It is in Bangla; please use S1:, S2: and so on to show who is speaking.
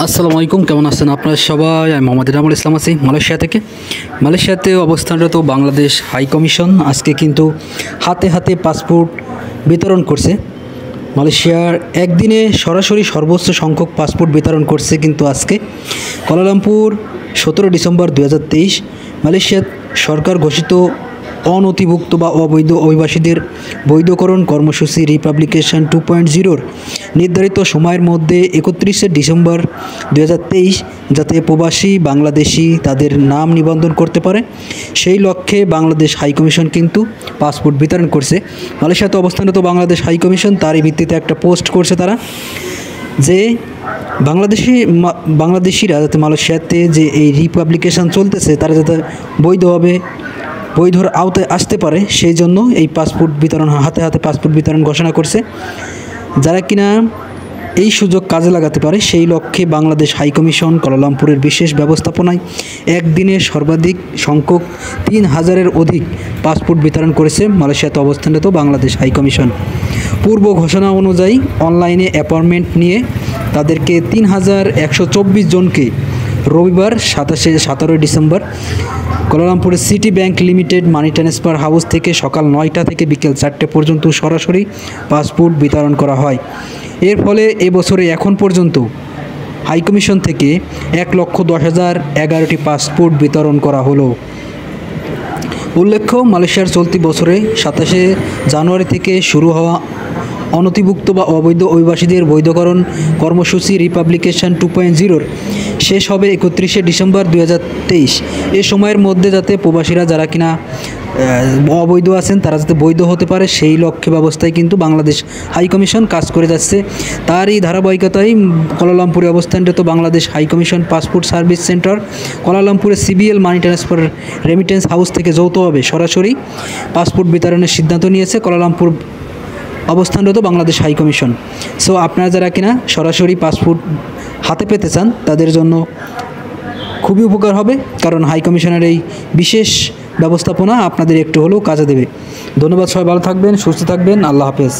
S1: আসসালামু আলাইকুম, কেমন আছেন আপনারা সবাই? আমি মোহাম্মদ ইনামুল ইসলাম আছি মালয়েশিয়া থেকে। মালয়েশিয়াতে অবস্থানরত বাংলাদেশ হাই কমিশন আজকে কিন্তু হাতে হাতে পাসপোর্ট বিতরণ করছে। মালয়েশিয়ার একদিনে সরাসরি সর্বোচ্চ সংখ্যক পাসপোর্ট বিতরণ করছে কিন্তু আজকে কুয়ালালামপুর 17 ডিসেম্বর 2023 মালয়েশিয়ার সরকার ঘোষিত অনথিভুক্ত বা অবৈধ অভিবাসীদের বৈধকরণ কর্মসূচি রিপাবলিকেশন 2.0 নির্ধারিত সময়ের মধ্যে 31 ডিসেম্বর 2023 যাতে প্রবাসী বাংলাদেশি তাদের নাম নিবন্ধন করতে পারে সেই লক্ষ্যে বাংলাদেশ হাইকমিশন কিন্তু পাসপোর্ট বিতরণ করছে। মালয়েশিয়াতে অবস্থানরত বাংলাদেশ হাইকমিশন তারই ভিত্তিতে একটা পোস্ট করছে তারা, যে বাংলাদেশিরা যাতে মালয়েশিয়াতে যে এই রিপাবলিকেশন চলতেছে তারা যাতে বৈধর আওতায় আসতে পারে সেই জন্য এই পাসপোর্ট বিতরণ, হাতে হাতে পাসপোর্ট বিতরণ ঘোষণা করছে। যারা কিনা এই সুযোগ কাজে লাগাতে পারে সেই লক্ষ্যে বাংলাদেশ হাইকমিশন কুয়ালালামপুরের বিশেষ ব্যবস্থাপনায় একদিনে সর্বাধিক সংখ্যক 3000-এর অধিক পাসপোর্ট বিতরণ করেছে মালয়েশিয়াতে অবস্থানরত বাংলাদেশ হাইকমিশন। পূর্ব ঘোষণা অনুযায়ী অনলাইনে অ্যাপয়েন্টমেন্ট নিয়ে তাদেরকে 3124 জনকে রবিবার 17 ডিসেম্বর কুয়ালালামপুরের city bank limited money transfer house থেকে সকাল 9টা থেকে বিকেল 4টে পর্যন্ত সরাসরি পাসপোর্ট বিতরণ করা হয়। এর ফলে এবছরে এখন পর্যন্ত হাইকমিশন থেকে 1,10,011টি পাসপোর্ট বিতরণ করা হলো। উল্লেখ্য, মালয়েশিয়ার চলতি বছরে 27 জানুয়ারি থেকে শুরু হওয়া অনথিভুক্ত বা অবৈধ অভিবাসীদের বৈধকরণ কর্মসূচি রিপাবলিকেশন 2.0 শেষ হবে 31 ডিসেম্বর 2023। এ সময়ের মধ্যে যাতে প্রবাসীরা যারা কিনা অবৈধ আছেন তারা যাতে বৈধ হতে পারে সেই লক্ষ্যে ব্যবস্থায় কিন্তু বাংলাদেশ হাইকমিশন কাজ করে যাচ্ছে। তারই ধারাবাহিকতায় কুয়ালালামপুরে অবস্থানরত Bangladesh high commission passport service centre কুয়ালালামপুরের CBL money transfer remittance house থেকে যৌথভাবে সরাসরি পাসপোর্ট বিতরণের সিদ্ধান্ত নিয়েছে কুয়ালালামপুর অবস্থানরত বাংলাদেশ হাইকমিশন। সো আপনারা যারা কিনা সরাসরি পাসপোর্ট হাতে পেতে চান তাদের জন্য খুবই উপকার হবে, কারণ হাইকমিশনের এই বিশেষ ব্যবস্থাপনা আপনাদের একটু হলেও কাজে দেবে। ধন্যবাদ, সবাই ভালো থাকবেন, সুস্থ থাকবেন, আল্লাহ হাফেজ।